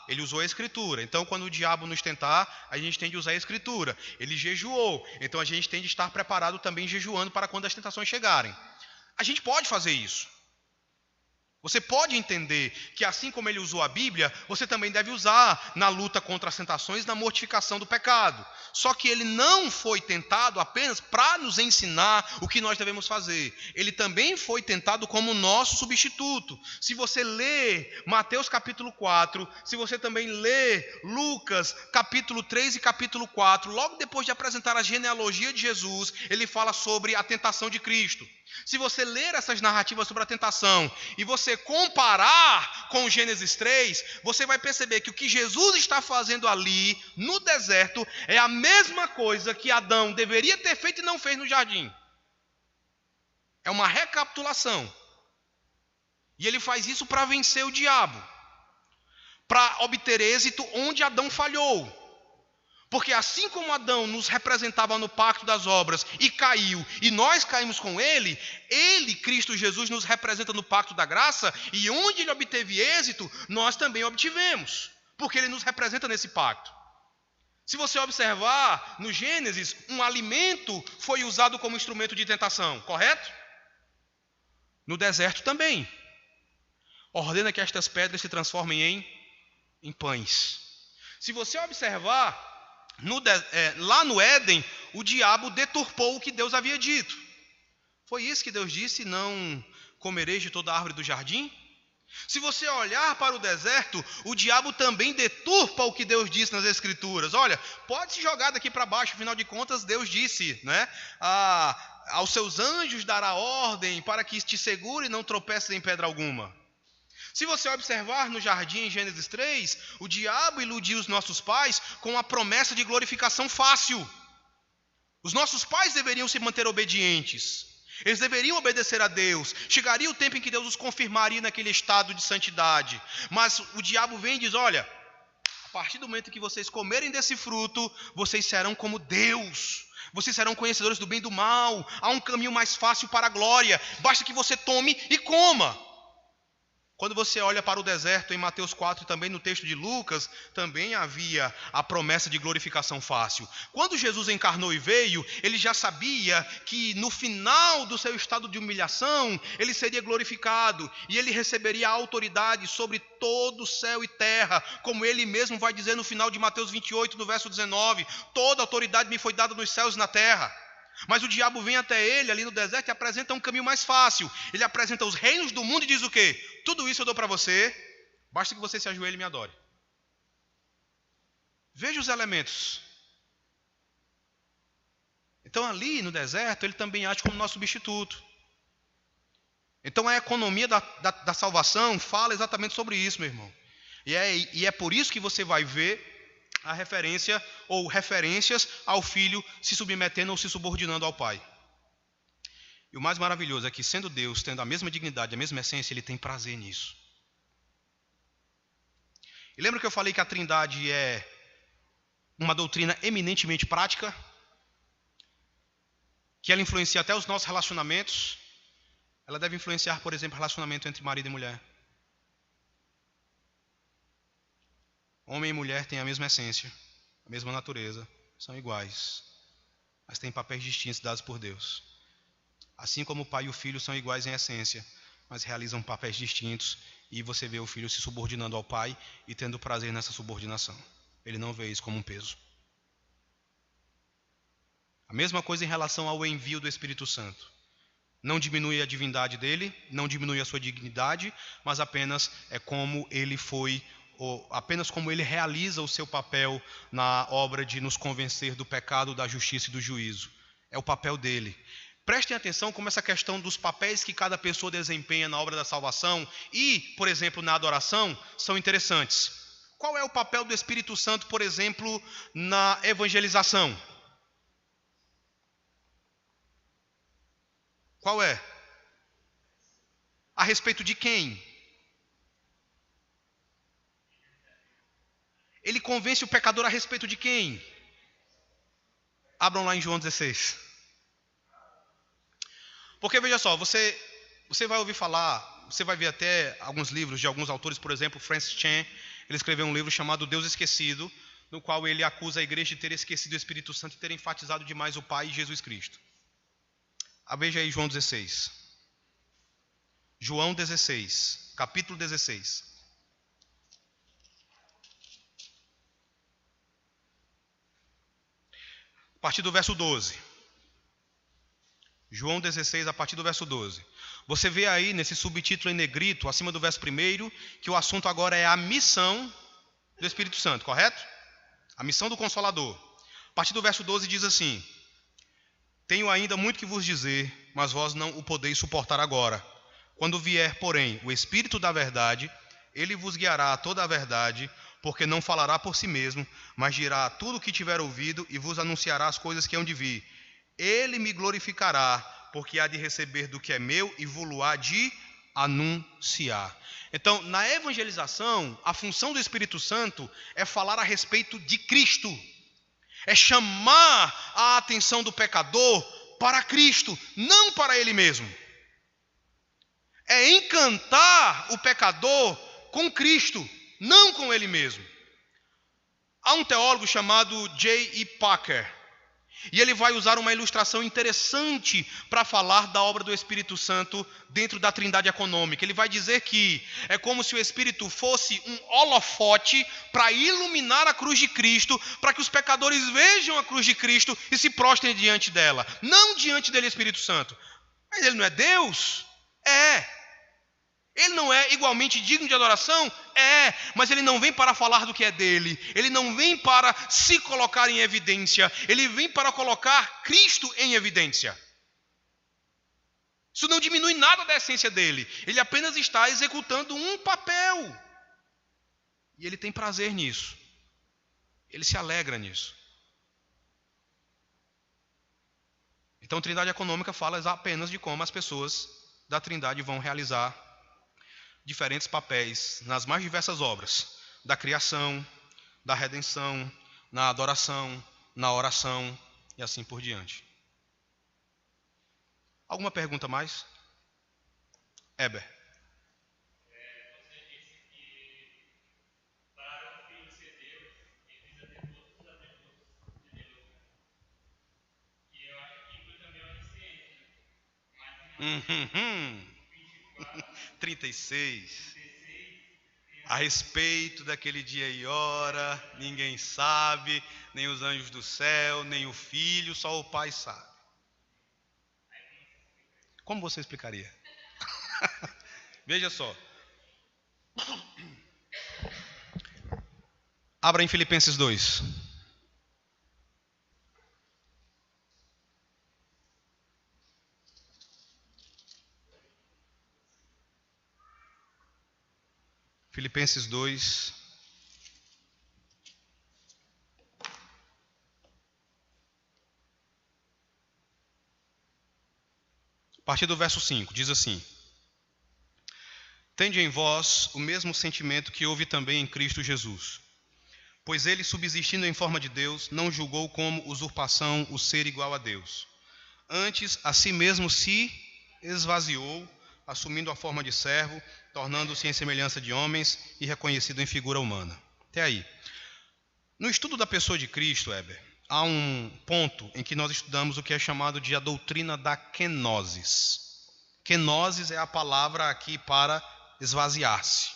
Ele usou a Escritura, então quando o diabo nos tentar, a gente tem de usar a Escritura. Ele jejuou, então a gente tem de estar preparado também jejuando para quando as tentações chegarem. A gente pode fazer isso. Você pode entender que assim como ele usou a Bíblia, você também deve usar na luta contra as tentações, na mortificação do pecado. Só que ele não foi tentado apenas para nos ensinar o que nós devemos fazer. Ele também foi tentado como nosso substituto. Se você lê Mateus capítulo 4, se você também lê Lucas capítulo 3 e capítulo 4, logo depois de apresentar a genealogia de Jesus, ele fala sobre a tentação de Cristo. Se você ler essas narrativas sobre a tentação e você comparar com Gênesis 3, você vai perceber que o que Jesus está fazendo ali no deserto é a mesma coisa que Adão deveria ter feito e não fez no jardim. É uma recapitulação. E ele faz isso para vencer o diabo, para obter êxito onde Adão falhou. Porque assim como Adão nos representava no pacto das obras e caiu, e nós caímos com ele, Cristo Jesus, nos representa no pacto da graça, e onde ele obteve êxito, nós também obtivemos, porque ele nos representa nesse pacto. Se você observar, no Gênesis, um alimento foi usado como instrumento de tentação, correto? No deserto também. Ordena que estas pedras se transformem em pães. Se você observar, lá no Éden, o diabo deturpou o que Deus havia dito. Foi isso que Deus disse: não comereis de toda a árvore do jardim? Se você olhar para o deserto, o diabo também deturpa o que Deus disse nas Escrituras. Olha, pode se jogar daqui para baixo, afinal de contas Deus disse, né? Aos seus anjos dará ordem para que te segure e não tropeces em pedra alguma. Se você observar no jardim em Gênesis 3, o diabo iludiu os nossos pais com a promessa de glorificação fácil. Os nossos pais deveriam se manter obedientes. Eles deveriam obedecer a Deus. Chegaria o tempo em que Deus os confirmaria naquele estado de santidade. Mas o diabo vem e diz: olha, a partir do momento que vocês comerem desse fruto, vocês serão como Deus. Vocês serão conhecedores do bem e do mal. Há um caminho mais fácil para a glória. Basta que você tome e coma. Quando você olha para o deserto em Mateus 4 e também no texto de Lucas, também havia a promessa de glorificação fácil. Quando Jesus encarnou e veio, ele já sabia que no final do seu estado de humilhação, ele seria glorificado e ele receberia a autoridade sobre todo o céu e terra, como ele mesmo vai dizer no final de Mateus 28, no verso 19, toda autoridade me foi dada nos céus e na terra. Mas o diabo vem até ele ali no deserto e apresenta um caminho mais fácil. Ele apresenta os reinos do mundo e diz o quê? Tudo isso eu dou para você, basta que você se ajoelhe e me adore. Veja os elementos. Então ali no deserto ele também age como nosso substituto. Então a economia da salvação fala exatamente sobre isso, meu irmão. E é por isso que você vai ver a referência ou referências ao filho se submetendo ou se subordinando ao pai. E o mais maravilhoso é que, sendo Deus, tendo a mesma dignidade, a mesma essência, ele tem prazer nisso. E lembra que eu falei que a Trindade é uma doutrina eminentemente prática? Que ela influencia até os nossos relacionamentos? Ela deve influenciar, por exemplo, o relacionamento entre marido e mulher. Homem e mulher têm a mesma essência, a mesma natureza, são iguais, mas têm papéis distintos dados por Deus. Assim como o pai e o filho são iguais em essência, mas realizam papéis distintos, e você vê o filho se subordinando ao pai e tendo prazer nessa subordinação. Ele não vê isso como um peso. A mesma coisa em relação ao envio do Espírito Santo. Não diminui a divindade dele, não diminui a sua dignidade, mas apenas é como ele foi, ou apenas como ele realiza o seu papel na obra de nos convencer do pecado, da justiça e do juízo. É o papel dele. Prestem atenção como essa questão dos papéis que cada pessoa desempenha na obra da salvação e, por exemplo, na adoração, são interessantes. Qual é o papel do Espírito Santo, por exemplo, na evangelização? Qual é? A respeito de quem? Ele convence o pecador a respeito de quem? Abram lá em João 16. Porque veja só, você vai ouvir falar, você vai ver até alguns livros de alguns autores, por exemplo, Francis Chan, ele escreveu um livro chamado Deus Esquecido, no qual ele acusa a igreja de ter esquecido o Espírito Santo e ter enfatizado demais o Pai e Jesus Cristo. Veja aí João 16. João 16, capítulo 16. A partir do verso 12. João 16, a partir do verso 12. Você vê aí nesse subtítulo em negrito, acima do verso 1, que o assunto agora é a missão do Espírito Santo, correto? A missão do Consolador. A partir do verso 12 diz assim: Tenho ainda muito que vos dizer, mas vós não o podeis suportar agora. Quando vier, porém, o Espírito da verdade, ele vos guiará a toda a verdade, porque não falará por si mesmo, mas dirá tudo o que tiver ouvido e vos anunciará as coisas que hão de vir. Ele me glorificará, porque há de receber do que é meu e vou-lo há de anunciar. Então, na evangelização, a função do Espírito Santo é falar a respeito de Cristo. É chamar a atenção do pecador para Cristo, não para ele mesmo. É encantar o pecador com Cristo, não com ele mesmo. Há um teólogo chamado J.I. Packer, e ele vai usar uma ilustração interessante para falar da obra do Espírito Santo dentro da Trindade econômica. Ele vai dizer que é como se o Espírito fosse um holofote para iluminar a cruz de Cristo, para que os pecadores vejam a cruz de Cristo e se prostrem diante dela. Não diante dele, Espírito Santo. Mas ele não é Deus? É. Ele não é igualmente digno de adoração? É, mas ele não vem para falar do que é dele. Ele não vem para se colocar em evidência. Ele vem para colocar Cristo em evidência. Isso não diminui nada da essência dele. Ele apenas está executando um papel. E ele tem prazer nisso. Ele se alegra nisso. Então, a Trindade econômica fala apenas de como as pessoas da Trindade vão realizar diferentes papéis nas mais diversas obras, da criação, da redenção, na adoração, na oração e assim por diante. Alguma pergunta mais? Heber.
Você disse que para o filho ser Deus, ele precisa ter todos os atributos de Deus. E eu acho que inclui também a onisciência. Mas em
36. A respeito daquele dia e hora, ninguém sabe, nem os anjos do céu, nem o Filho, só o Pai sabe. Como você explicaria? Veja só. Abra em Filipenses 2. Filipenses 2. A partir do verso 5, diz assim: Tende em vós o mesmo sentimento que houve também em Cristo Jesus. Pois ele, subsistindo em forma de Deus, não julgou como usurpação o ser igual a Deus. Antes, a si mesmo se esvaziou, assumindo a forma de servo, tornando-se em semelhança de homens e reconhecido em figura humana. Até aí. No estudo da pessoa de Cristo, Heber, há um ponto em que nós estudamos o que é chamado de a doutrina da kenosis. Kenosis é a palavra aqui para esvaziar-se.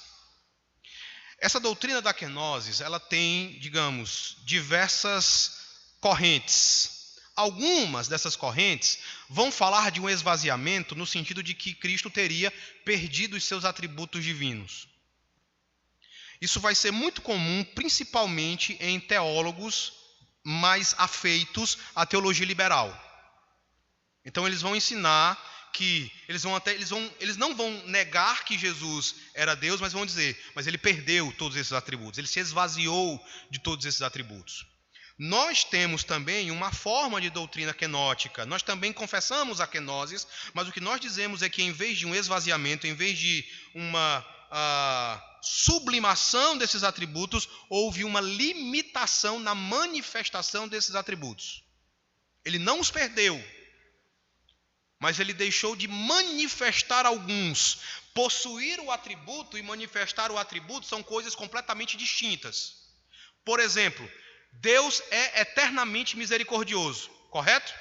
Essa doutrina da kenosis, ela tem, digamos, diversas correntes. Algumas dessas correntes vão falar de um esvaziamento no sentido de que Cristo teria perdido os seus atributos divinos. Isso vai ser muito comum, principalmente em teólogos mais afeitos à teologia liberal. Então eles vão ensinar que eles não vão negar que Jesus era Deus, mas vão dizer, mas ele perdeu todos esses atributos, ele se esvaziou de todos esses atributos. Nós temos também uma forma de doutrina kenótica, nós também confessamos a kenosis, mas o que nós dizemos é que em vez de um esvaziamento, em vez de uma sublimação desses atributos, houve uma limitação na manifestação desses atributos. Ele não os perdeu, mas ele deixou de manifestar alguns. Possuir o atributo e manifestar o atributo são coisas completamente distintas. Por exemplo, Deus é eternamente misericordioso, correto?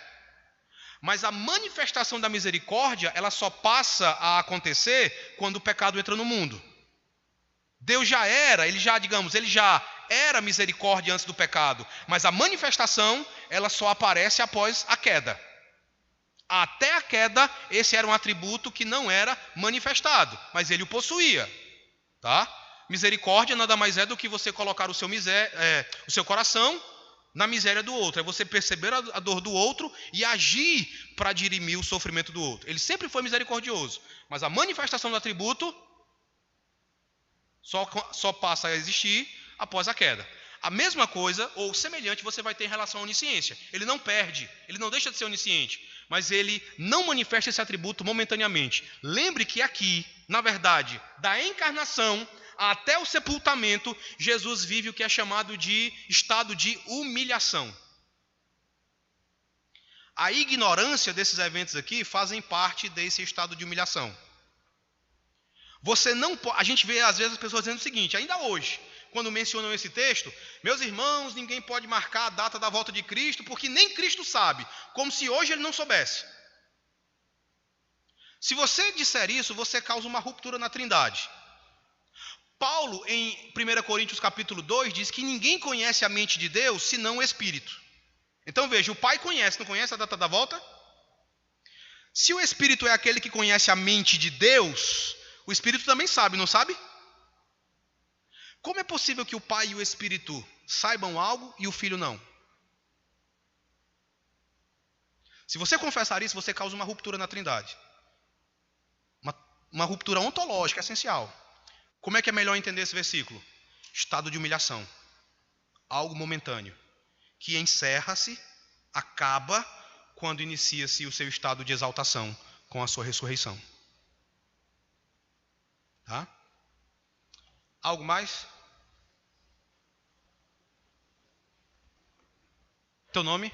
Mas a manifestação da misericórdia, ela só passa a acontecer quando o pecado entra no mundo. Deus ele já era misericórdia antes do pecado, mas a manifestação, ela só aparece após a queda. Até a queda, esse era um atributo que não era manifestado, mas ele o possuía. Tá? Misericórdia nada mais é do que você colocar o seu coração na miséria do outro. É você perceber a dor do outro e agir para dirimir o sofrimento do outro. Ele sempre foi misericordioso, mas a manifestação do atributo só passa a existir após a queda. A mesma coisa, ou semelhante, você vai ter em relação à onisciência. Ele não perde, ele não deixa de ser onisciente, mas ele não manifesta esse atributo momentaneamente. Lembre que aqui, na verdade, da encarnação até o sepultamento, Jesus vive o que é chamado de estado de humilhação. A ignorância desses eventos aqui fazem parte desse estado de humilhação. A gente vê às vezes as pessoas dizendo o seguinte, ainda hoje, quando mencionam esse texto, meus irmãos, ninguém pode marcar a data da volta de Cristo, porque nem Cristo sabe, como se hoje ele não soubesse. Se você disser isso, você causa uma ruptura na Trindade. Paulo, em 1 Coríntios capítulo 2, diz que ninguém conhece a mente de Deus, senão o Espírito. Então veja, o Pai conhece, não conhece a data da volta? Se o Espírito é aquele que conhece a mente de Deus, o Espírito também sabe, não sabe? Como é possível que o Pai e o Espírito saibam algo e o Filho não? Se você confessar isso, você causa uma ruptura na Trindade. Uma ruptura ontológica, essencial. Como é que é melhor entender esse versículo? Estado de humilhação. Algo momentâneo. Que encerra-se, acaba, quando inicia-se o seu estado de exaltação com a sua ressurreição. Tá? Algo mais? Teu nome?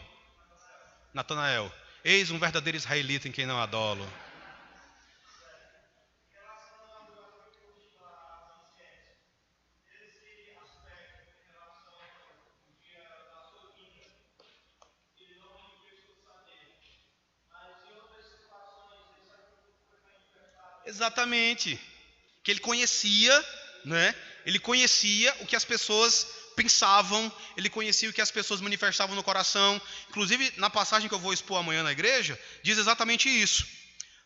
Natanael. Eis um verdadeiro israelita em quem não há dolo. Exatamente. Que ele conhecia, né? Ele conhecia o que as pessoas pensavam, ele conhecia o que as pessoas manifestavam no coração. Inclusive, na passagem que eu vou expor amanhã na igreja, diz exatamente isso.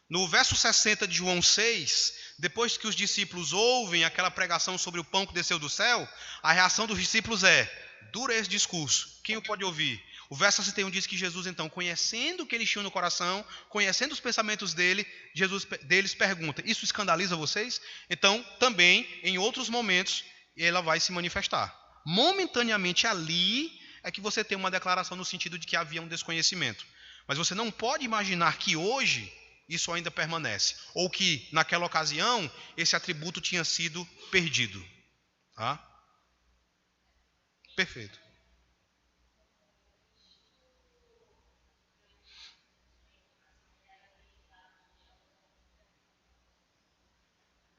No verso 60 de João 6, depois que os discípulos ouvem aquela pregação sobre o pão que desceu do céu, a reação dos discípulos é: dura esse discurso, quem o pode ouvir? O verso 61 diz que Jesus, então, conhecendo o que eles tinham no coração, conhecendo os pensamentos dele, Jesus deles pergunta: isso escandaliza vocês? Então, também, em outros momentos, ela vai se manifestar. Momentaneamente ali é que você tem uma declaração no sentido de que havia um desconhecimento. Mas você não pode imaginar que hoje isso ainda permanece, ou que naquela ocasião esse atributo tinha sido perdido. Tá? Perfeito.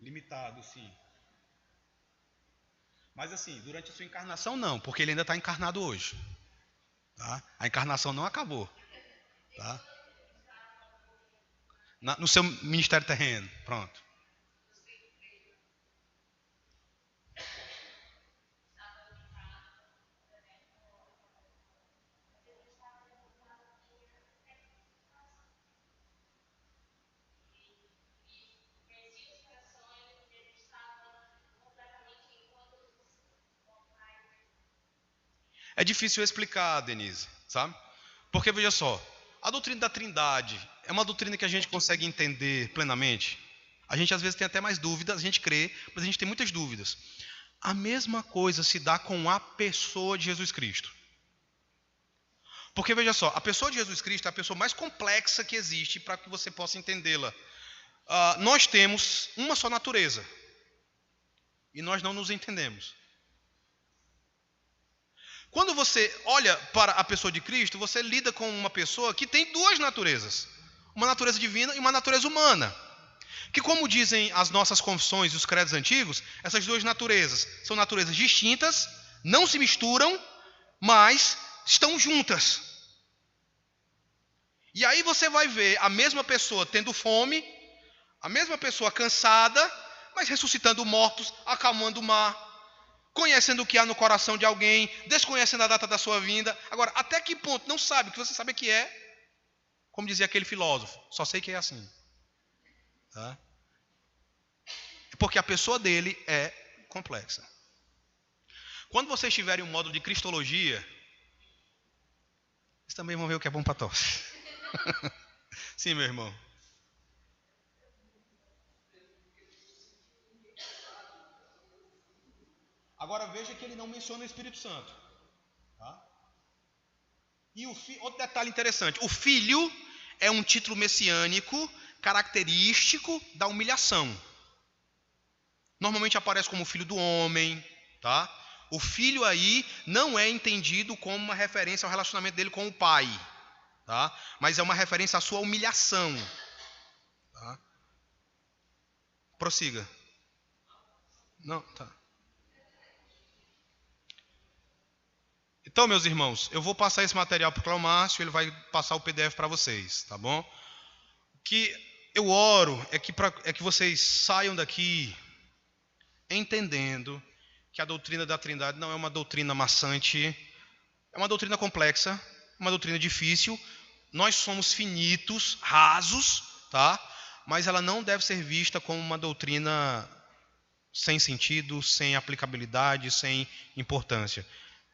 Limitado, sim. Mas assim, durante a sua encarnação não, porque ele ainda está encarnado hoje. Tá? A encarnação não acabou. Tá? No seu ministério terreno. Pronto. É difícil explicar, Denise, sabe? Porque, veja só, a doutrina da Trindade é uma doutrina que a gente consegue entender plenamente. A gente às vezes tem até mais dúvidas, a gente crê, mas a gente tem muitas dúvidas. A mesma coisa se dá com a pessoa de Jesus Cristo. Porque, veja só, a pessoa de Jesus Cristo é a pessoa mais complexa que existe para que você possa entendê-la. Nós temos uma só natureza. E nós não nos entendemos. Quando você olha para a pessoa de Cristo, você lida com uma pessoa que tem duas naturezas. Uma natureza divina e uma natureza humana. Que, como dizem as nossas confissões e os credos antigos, essas duas naturezas são naturezas distintas, não se misturam, mas estão juntas. E aí você vai ver a mesma pessoa tendo fome, a mesma pessoa cansada, mas ressuscitando mortos, acalmando o mar, conhecendo o que há no coração de alguém, desconhecendo a data da sua vinda. Agora, até que ponto não sabe? O que você sabe é que é, como dizia aquele filósofo, só sei que é assim. Tá? Porque a pessoa dele é complexa. Quando vocês tiverem um módulo de cristologia, vocês também vão ver o que é bom para tosse. Sim, meu irmão. Agora veja que ele não menciona o Espírito Santo. Tá? E outro detalhe interessante: o filho é um título messiânico característico da humilhação. Normalmente aparece como filho do homem. Tá? O filho aí não é entendido como uma referência ao relacionamento dele com o pai. Tá? Mas é uma referência à sua humilhação. Tá? Prossiga. Não, tá. Então, meus irmãos, eu vou passar esse material para o Cláudio Márcio, ele vai passar o PDF para vocês, tá bom? O que eu oro é que vocês saiam daqui entendendo que a doutrina da Trindade não é uma doutrina maçante, é uma doutrina complexa, uma doutrina difícil. Nós somos finitos, rasos, tá? Mas ela não deve ser vista como uma doutrina sem sentido, sem aplicabilidade, sem importância.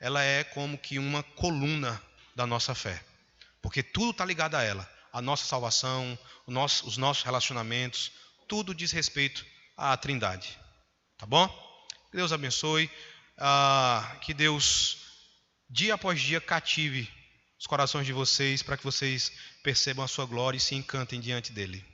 Ela é como que uma coluna da nossa fé. Porque tudo está ligado a ela. A nossa salvação, os nossos relacionamentos, tudo diz respeito à Trindade. Tá bom? Que Deus abençoe. Que Deus, dia após dia, cative os corações de vocês para que vocês percebam a sua glória e se encantem diante dele.